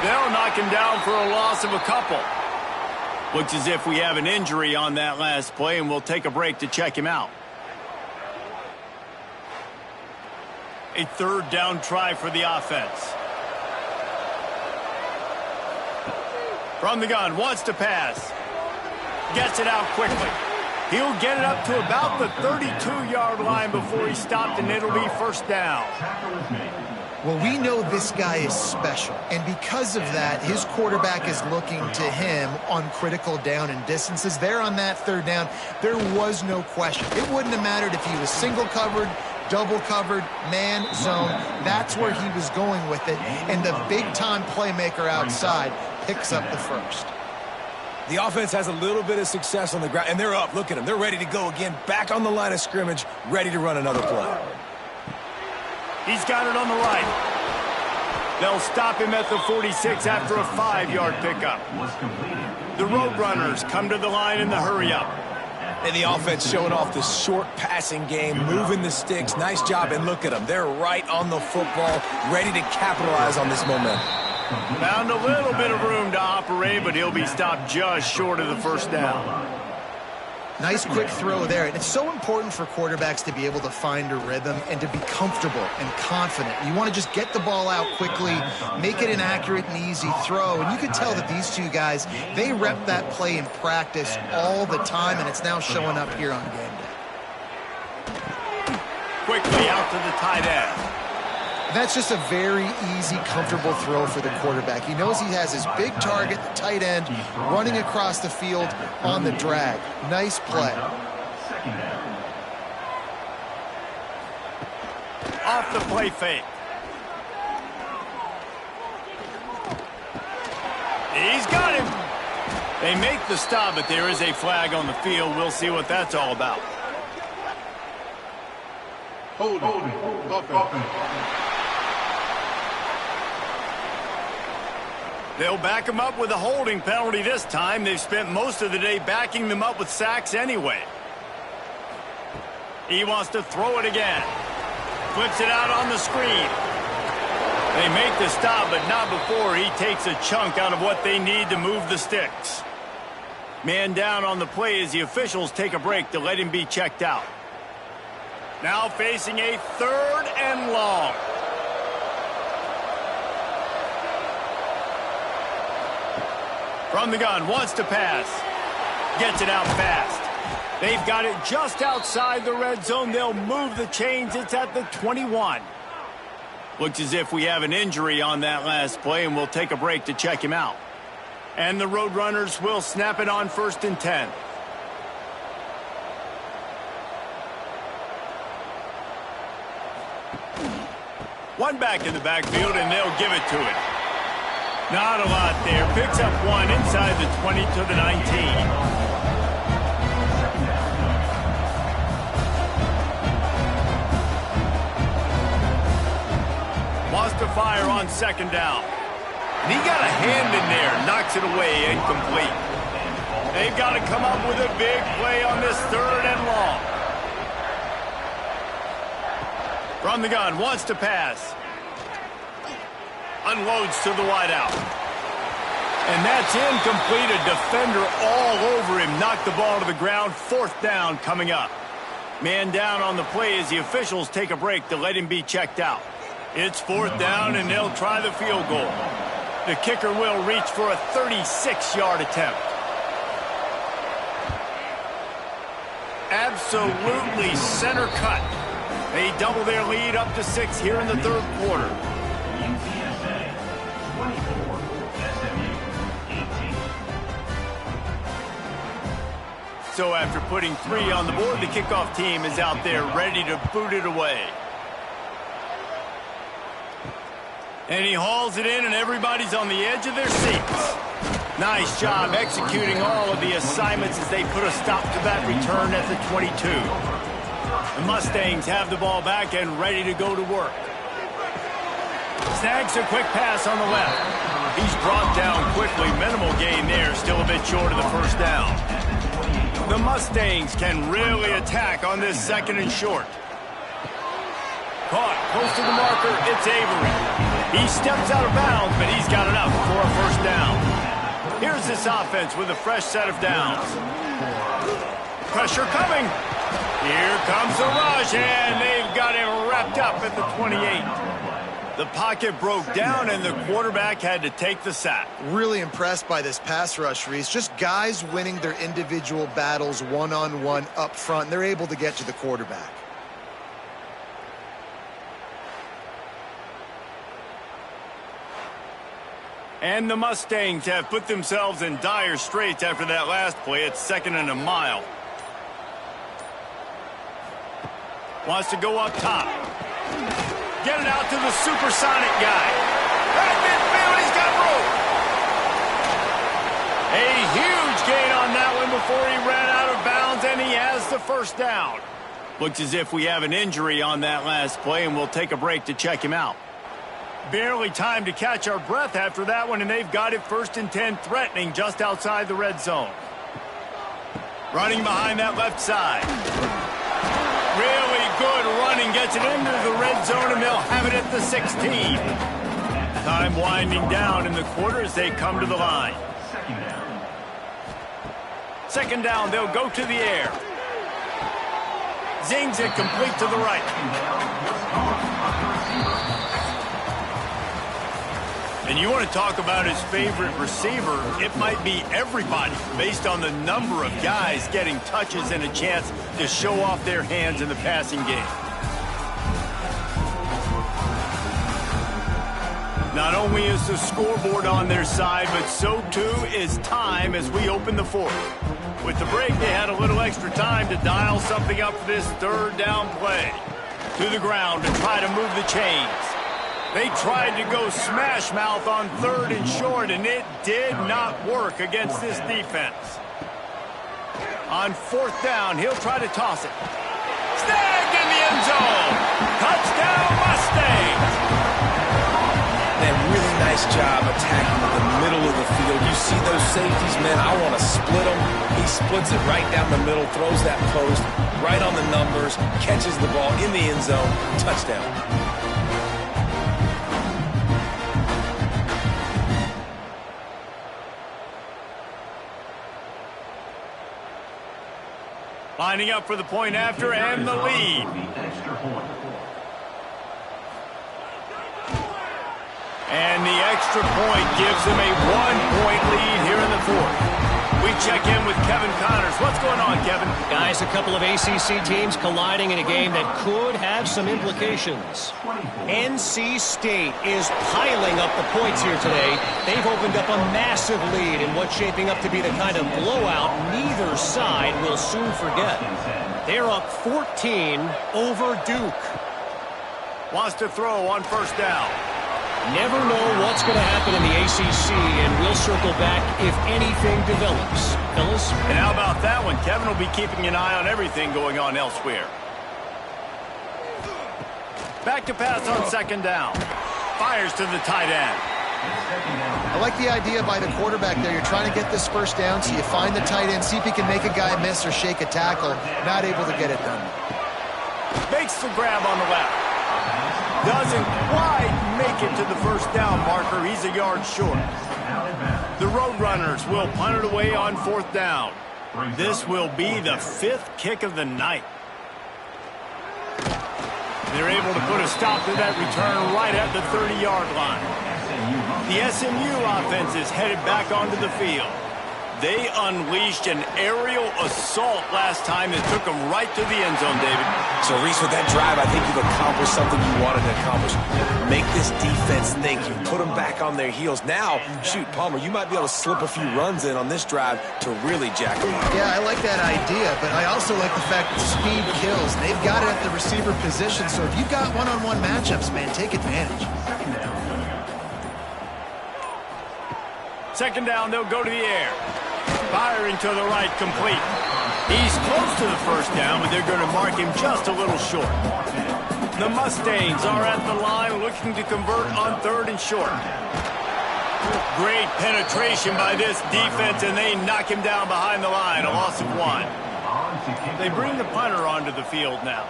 They'll knock him down for a loss of a couple. Looks as if we have an injury on that last play, and we'll take a break to check him out. A 3rd down try for the offense. From the gun, wants to pass. Gets it out quickly. He'll get it up to about the 32-yard line before he stopped, and it'll be first down. Well, we know this guy is special, and because of that, his quarterback is looking to him on critical down and distances. There on that 3rd down, there was no question. It wouldn't have mattered if he was single covered, double covered, man, zone. That's where he was going with it, and the big-time playmaker outside picks up the first. The offense has a little bit of success on the ground, and they're up. Look at them. They're ready to go again, back on the line of scrimmage, ready to run another play. He's got it on the right. They'll stop him at the 46 after a 5-yard pickup. The Roadrunners come to the line in the hurry-up. And the offense showing off the short passing game, moving the sticks. Nice job, and look at them. They're right on the football, ready to capitalize on this momentum. Found a little bit of room to operate, but he'll be stopped just short of the first down. Nice quick throw there. And it's so important for quarterbacks to be able to find a rhythm and to be comfortable and confident. You want to just get the ball out quickly, make it an accurate and easy throw. And you can tell that these two guys, they rep that play in practice all the time, and it's now showing up here on game day. Quickly out to the tight end. That's just a very easy, comfortable throw for the quarterback. He knows he has his big target, the tight end, running across the field on the drag. Nice play. Off the play fake. He's got him. They make the stop, but there is a flag on the field. We'll see what that's all about. Hold it. They'll back him up with a holding penalty this time. They've spent most of the day backing them up with sacks anyway. He wants to throw it again. Flips it out on the screen. They make the stop, but not before he takes a chunk out of what they need to move the sticks. Man down on the play as the officials take a break to let him be checked out. Now facing a 3rd and long. From the gun, wants to pass. Gets it out fast. They've got it just outside the red zone. They'll move the chains. It's at the 21. Looks as if we have an injury on that last play, and we'll take a break to check him out. And the Roadrunners will snap it on 1st and 10. One back in the backfield, and they'll give it to it. Not a lot there. Picks up one inside the 20 to the 19. Wants to fire on 2nd down. And he got a hand in there. Knocks it away. Incomplete. They've got to come up with a big play on this 3rd and long. From the gun. Wants to pass. Unloads to the wideout. And that's incomplete. A defender all over him. Knocked the ball to the ground. 4th down coming up. Man down on the play as the officials take a break to let him be checked out. It's 4th down, and they'll try the field goal. The kicker will reach for a 36-yard attempt. Absolutely center cut. They double their lead up to 6 here in the 3rd quarter. UTSA 24, SMU 18. So after putting 3 on the board, the kickoff team is out there ready to boot it away. And he hauls it in, and everybody's on the edge of their seats. Nice job executing all of the assignments as they put a stop to that return at the 22. The Mustangs have the ball back and ready to go to work. Snags a quick pass on the left. He's brought down quickly. Minimal gain there, still a bit short of the 1st down. The Mustangs can really attack on this 2nd and short. Caught close to the marker, it's Avery. He steps out of bounds, but he's got enough for a 1st down. Here's this offense with a fresh set of downs. Pressure coming. Here comes the rush, and they've got him wrapped up at the 28. The pocket broke down, and the quarterback had to take the sack. Really impressed by this pass rush, Reese. Just guys winning their individual battles one-on-one up front. They're able to get to the quarterback. And the Mustangs have put themselves in dire straits after that last play. It's 2nd and a mile. Wants to go up top. Get it out to the supersonic guy. Right midfield, he's got room. A huge gain on that one before he ran out of bounds, and he has the 1st down. Looks as if we have an injury on that last play, and we'll take a break to check him out. Barely time to catch our breath after that one, and they've got it 1st and 10, threatening just outside the red zone. Running behind that left side. Really good running. Gets it into the red zone, and they'll have it at the 16. Time winding down in the quarter as they come to the line. Second down, they'll go to the air. Zings it complete to the right. And you want to talk about his favorite receiver, it might be everybody based on the number of guys getting touches and a chance to show off their hands in the passing game. Not only is the scoreboard on their side, but so too is time as we open the fourth. With the break, they had a little extra time to dial something up for this third down play. To the ground to try to move the chains. They tried to go smash mouth on third and short, and it did not work against this defense. On fourth down, he'll try to toss it. Snagged in the end zone. Touchdown, Mustangs. Man, really nice job attacking the middle of the field. You see those safeties, man, I want to split them. He splits it right down the middle, throws that post, right on the numbers, catches the ball in the end zone, touchdown. Lining up for the point after and the lead. And the extra point gives them a 1-point lead here in the fourth. We check in with Kevin Connors. What's going on, Kevin? Guys, a couple of ACC teams colliding in a game that could have some implications. NC State is piling up the points here today. They've opened up a massive lead in what's shaping up to be the kind of blowout neither side will soon forget. They're up 14 over Duke. Wants to throw on first down. Never know what's going to happen in the ACC, and we'll circle back if anything develops. Fellas? And how about that one? Kevin will be keeping an eye on everything going on elsewhere. Back to pass on second down. Fires to the tight end. I like the idea by the quarterback there. You're trying to get this first down, so you find the tight end, see if he can make a guy miss or shake a tackle. Not able to get it done. Makes the grab on the left. Doesn't quite make it to the first down marker. He's a yard short. The Roadrunners will punt it away on fourth down. This will be the fifth kick of the night. They're able to put a stop to that return right at the 30-yard line. The SMU offense is headed back onto the field. They unleashed an aerial assault last time that took them right to the end zone, David. So, Reese, with that drive, I think you've accomplished something you wanted to accomplish. Make this defense think. You put them back on their heels. Now, shoot, Palmer, you might be able to slip a few runs in on this drive to really jack them up. Yeah, I like that idea, but I also like the fact that speed kills. They've got it at the receiver position, so if you've got one-on-one matchups, man, take advantage. Second down, they'll go to the air. Firing to the right, complete. He's close to the first down, but they're going to mark him just a little short. The Mustangs are at the line looking to convert on third and short. Great penetration by this defense, and they knock him down behind the line, a loss of 1. They bring the punter onto the field now.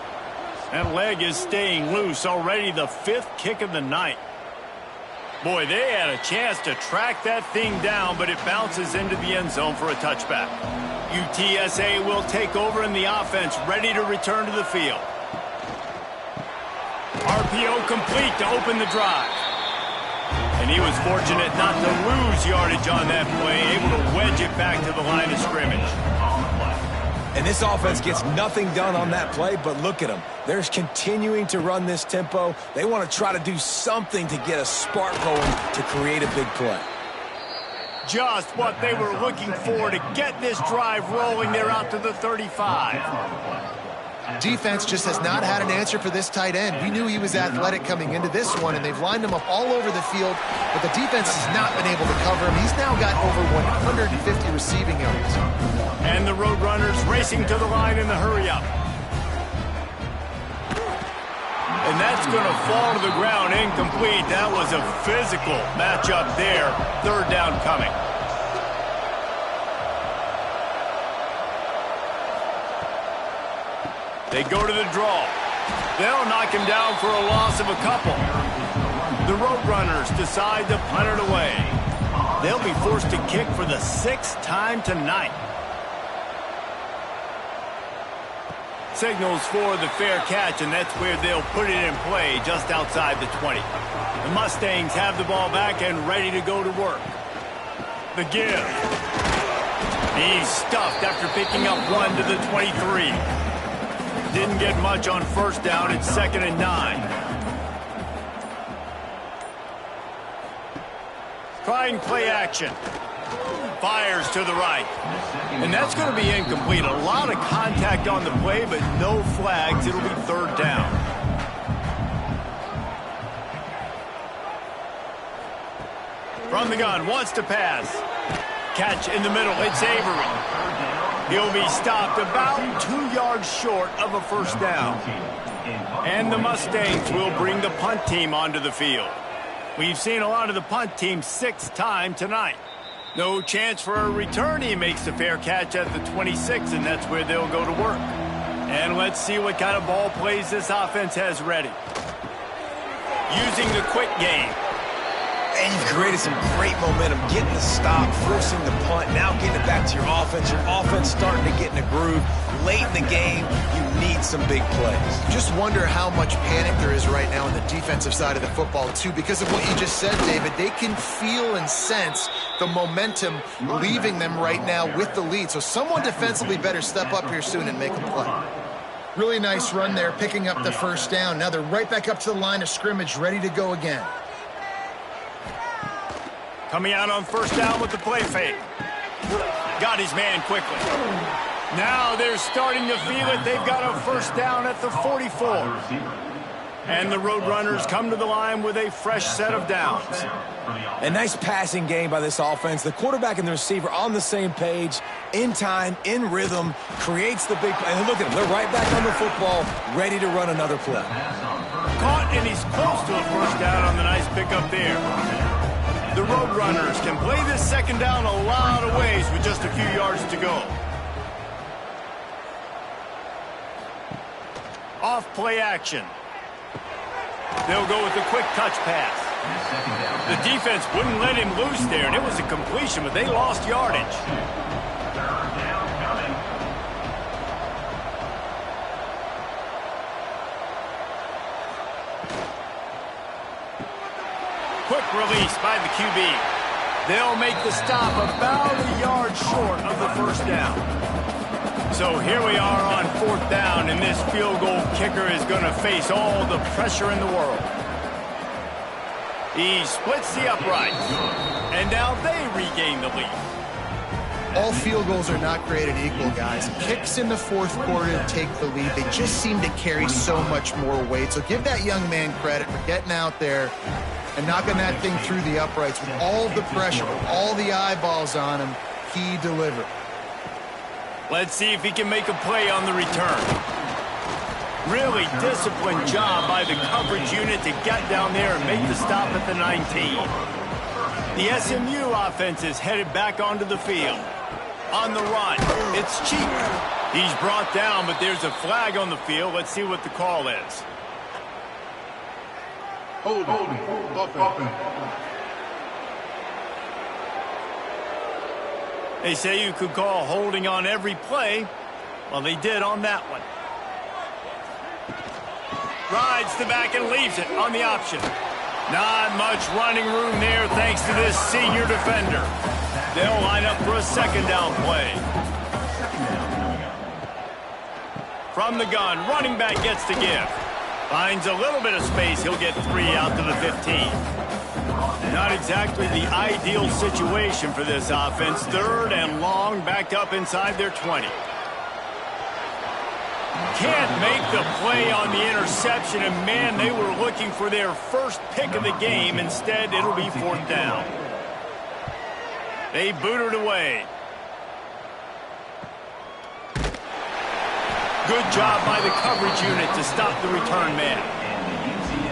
That leg is staying loose, already the fifth kick of the night. Boy, they had a chance to track that thing down, but it bounces into the end zone for a touchback. UTSA will take over in the offense, ready to return to the field. RPO complete to open the drive. And he was fortunate not to lose yardage on that play, able to wedge it back to the line of scrimmage. And this offense gets nothing done on that play, but look at them. They're continuing to run this tempo. They want to try to do something to get a spark going to create a big play. Just what they were looking for to get this drive rolling. They're out to the 35. Defense just has not had an answer for this tight end. We knew he was athletic coming into this one, and they've lined him up all over the field, but the defense has not been able to cover him. He's now got over 150 receiving yards. And the Roadrunners racing to the line in the hurry-up. And that's going to fall to the ground incomplete. That was a physical matchup there. Third down coming. They go to the draw. They'll knock him down for a loss of a couple. The Roadrunners decide to punt it away. They'll be forced to kick for the 6th time tonight. Signals for the fair catch, and that's where they'll put it in play just outside the 20. The Mustangs have the ball back and ready to go to work. The give. He's stuffed after picking up 1 to the 23. Didn't get much on first down. It's 2nd and 9. Trying play action. Fires to the right. And that's going to be incomplete. A lot of contact on the play, but no flags. It'll be 3rd down. From the gun, wants to pass. Catch in the middle. It's Avery. He'll be stopped about 2 yards short of a 1st down. And the Mustangs will bring the punt team onto the field. We've seen a lot of the punt team 6th time tonight. No chance for a return. He makes the fair catch at the 26, and that's where they'll go to work. And let's see what kind of ball plays this offense has ready. Using the quick game. And you've created some great momentum, getting the stop, forcing the punt, now getting it back to your offense. Your offense starting to get in a groove. Late in the game, you need some big plays. Just wonder how much panic there is right now on the defensive side of the football, too, because of what you just said, David. They can feel and sense the momentum leaving them right now with the lead. So someone defensively better step up here soon and make a play. Really nice run there, picking up the 1st down. Now they're right back up to the line of scrimmage, ready to go again. Coming out on 1st down with the play fake. Got his man quickly. Now they're starting to feel it. They've got a 1st down at the 44. And the Roadrunners come to the line with a fresh set of downs. A nice passing game by this offense. The quarterback and the receiver on the same page, in time, in rhythm, creates the big play. And look at them. They're right back on the football, ready to run another play. Caught, and he's close to a 1st down on the nice pickup there. The Roadrunners can play this 2nd down a lot of ways with just a few yards to go. Off play action. They'll go with a quick touch pass. The defense wouldn't let him loose there, and it was a completion, but they lost yardage. Quick release by the QB. They'll make the stop about a yard short of the 1st down. So here we are on 4th down, and this field goal kicker is going to face all the pressure in the world. He splits the uprights, and now they regain the lead. All field goals are not created equal, guys. Kicks in the 4th quarter to take the lead. They just seem to carry so much more weight. So give that young man credit for getting out there and knocking that thing through the uprights with all the pressure, with all the eyeballs on him. He delivered. Let's see if he can make a play on the return. Really disciplined job by the coverage unit to get down there and make the stop at the 19. The SMU offense is headed back onto the field. On the run, it's Cheek. He's brought down, but there's a flag on the field. Let's see what the call is. Hold offense. They say you could call holding on every play. Well, they did on that one. Rides the back and leaves it on the option. Not much running room there thanks to this senior defender. They'll line up for a 2nd down play. From the gun, running back gets to give. Finds a little bit of space. He'll get 3 out to the 15. Not exactly the ideal situation for this offense. 3rd and long, backed up inside their 20. Can't make the play on the interception, and man, they were looking for their first pick of the game. Instead, it'll be 4th down. They boot it away. Good job by the coverage unit to stop the return man.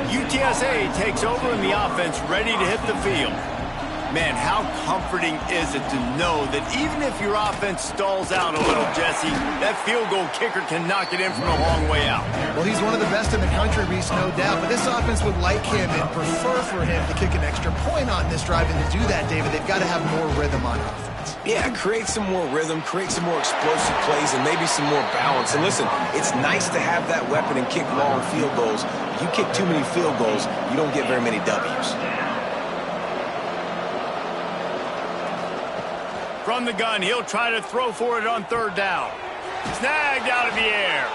UTSA takes over, and the offense ready to hit the field. Man, how comforting is it to know that even if your offense stalls out a little, Jesse, that field goal kicker can knock it in from a long way out. Well, he's one of the best in the country, Reese, no doubt. But this offense would like him and prefer for him to kick an extra point on this drive. And to do that, David, they've got to have more rhythm on offense. Yeah, create some more rhythm, create some more explosive plays, and maybe some more balance. And listen, it's nice to have that weapon and kick long field goals. If you kick too many field goals, you don't get very many W's. From the gun, he'll try to throw for it on third down. Snagged out of the air.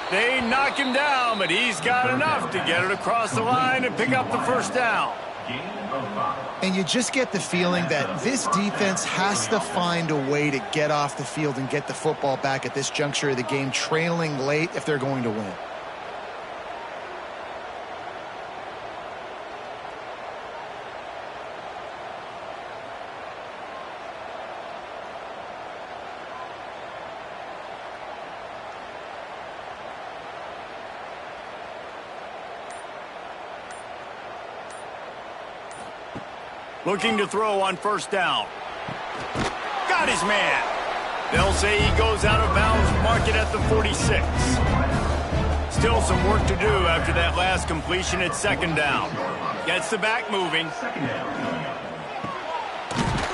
They knock him down, but he's got enough to get it across the line and pick up the first down. And you just get the feeling that this defense has to find a way to get off the field and get the football back at this juncture of the game, trailing late if they're going to win. Looking to throw on first down. Got his man. They'll say he goes out of bounds, mark it at the 46. Still some work to do after that last completion at second down. Gets the back moving.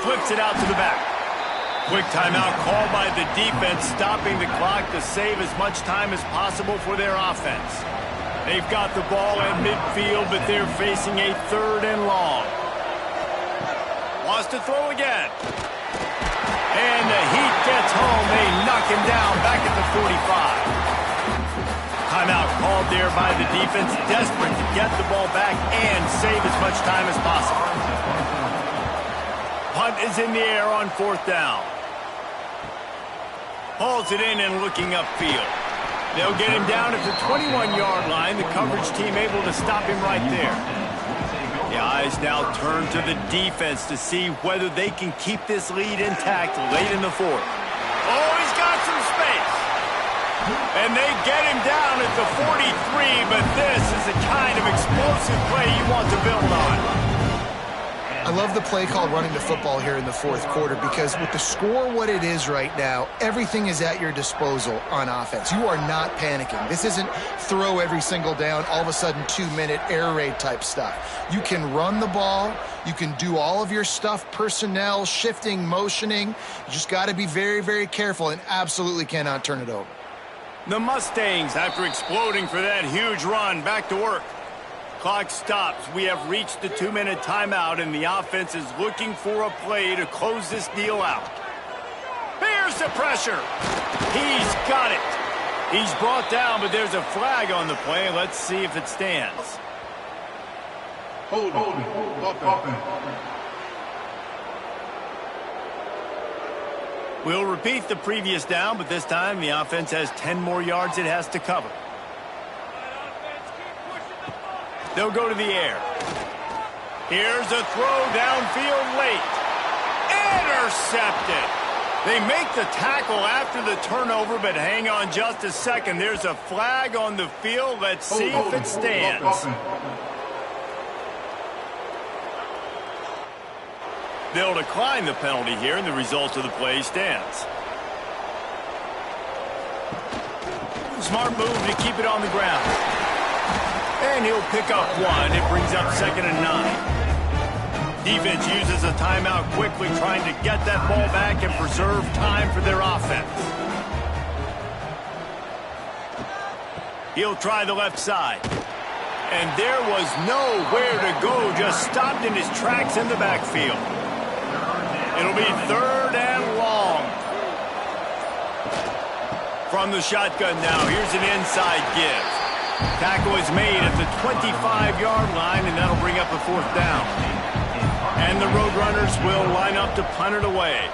Flips it out to the back. Quick timeout called by the defense, stopping the clock to save as much time as possible for their offense. They've got the ball at midfield, but they're facing a third and long. Wants to throw again. And the heat gets home. They knock him down back at the 45. Timeout called there by the defense, desperate to get the ball back and save as much time as possible. Punt is in the air on fourth down. Hauls it in and looking upfield. They'll get him down at the 21-yard line. The coverage team able to stop him right there. The eyes now turn to the defense to see whether they can keep this lead intact late in the fourth. Oh, he's got some space. And they get him down at the 43, but this is the kind of explosive play you want to build on. I love the play call running the football here in the fourth quarter because with the score what it is right now, everything is at your disposal on offense. You are not panicking. This isn't throw every single down, all of a sudden 2-minute air raid type stuff. You can run the ball. You can do all of your stuff, personnel, shifting, motioning. You just got to be very, very careful and absolutely cannot turn it over. The Mustangs, after exploding for that huge run, back to work. Clock stops. We have reached the 2-minute timeout, and the offense is looking for a play to close this deal out. Here's the pressure. He's got it. He's brought down, but there's a flag on the play. Let's see if it stands. Hold on. We'll repeat the previous down, but this time the offense has 10 more yards it has to cover. They'll go to the air. Here's a throw downfield late. Intercepted. They make the tackle after the turnover, but hang on just a second. There's a flag on the field. Let's see if it stands. They'll decline the penalty here, and the result of the play stands. Smart move to keep it on the ground. And he'll pick up one. It brings up 2nd and 9. Defense uses a timeout quickly, trying to get that ball back and preserve time for their offense. He'll try the left side. And there was nowhere to go, just stopped in his tracks in the backfield. It'll be 3rd and long. From the shotgun now, here's an inside give. Tackle is made at the 25-yard line, and that'll bring up a 4th down. And the Roadrunners will line up to punt it away.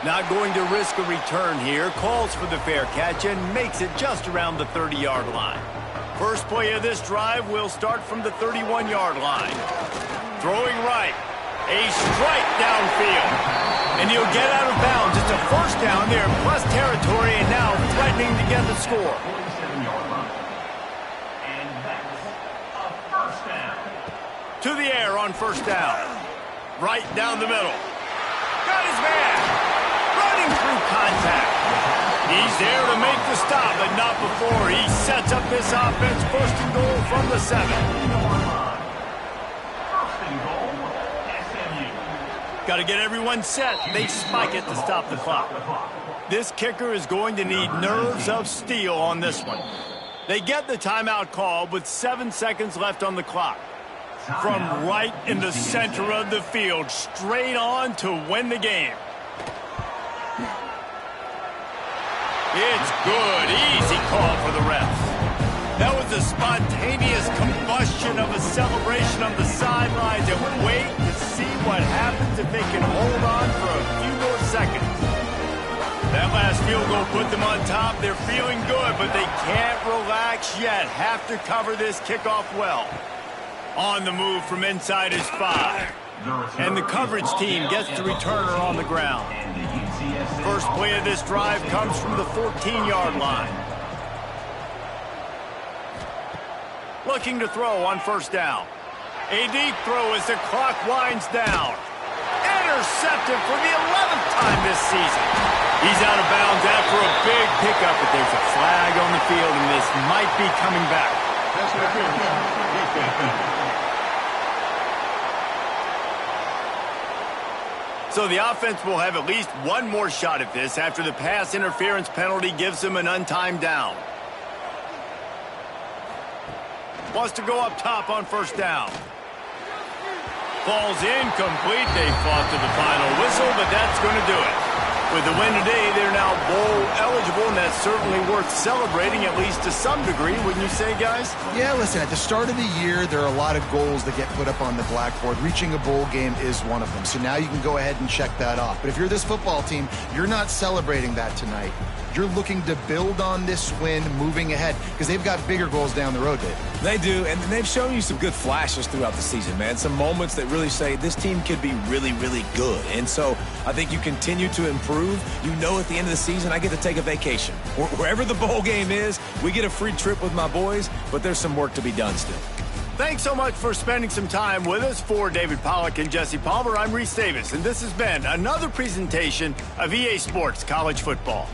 Not going to risk a return here. Calls for the fair catch and makes it just around the 30-yard line. First play of this drive will start from the 31-yard line. Throwing right. A strike downfield. And he'll get out of bounds. It's a first down there, plus territory, and now threatening to get the score. 47-yard line. And that's a first down. To the air on first down. Right down the middle. Got his man. Running through contact. He's there to make the stop, but not before he sets up this offense. First and goal from the 7. First and goal, SMU. Got to get everyone set. They spike it to stop the clock. This kicker is going to need nerves of steel on this one. They get the timeout call with 7 seconds left on the clock. From right in the center of the field, straight on to win the game. It's good. Easy call for the refs. That was a spontaneous combustion of a celebration on the sidelines, and wait to see what happens if they can hold on for a few more seconds. That last field goal put them on top. They're feeling good, but they can't relax yet. Have to cover this kickoff well. On the move from inside his 5. And the coverage team gets the returner on the ground. First play of this drive comes from the 14-yard line. Looking to throw on first down. A deep throw as the clock winds down. Intercepted for the 11th time this season. He's out of bounds after a big pickup, but there's a flag on the field, and this might be coming back. So the offense will have at least one more shot at this after the pass interference penalty gives them an untimed down. Wants to go up top on first down. Falls incomplete. They fought to the final whistle, but that's going to do it. With the win today, they're now bowl eligible, and that's certainly worth celebrating, at least to some degree, wouldn't you say, guys? Yeah, listen, at the start of the year, there are a lot of goals that get put up on the blackboard. Reaching a bowl game is one of them. So now you can go ahead and check that off. But if you're this football team, you're not celebrating that tonight. You're looking to build on this win moving ahead because they've got bigger goals down the road, Dave. They do, and they've shown you some good flashes throughout the season, man. Some moments that really say this team could be really, really good. And so I think you continue to improve. You know at the end of the season, I get to take a vacation. Wherever the bowl game is, we get a free trip with my boys, but there's some work to be done still. Thanks so much for spending some time with us. For David Pollack and Jesse Palmer, I'm Reese Davis, and this has been another presentation of EA Sports College Football.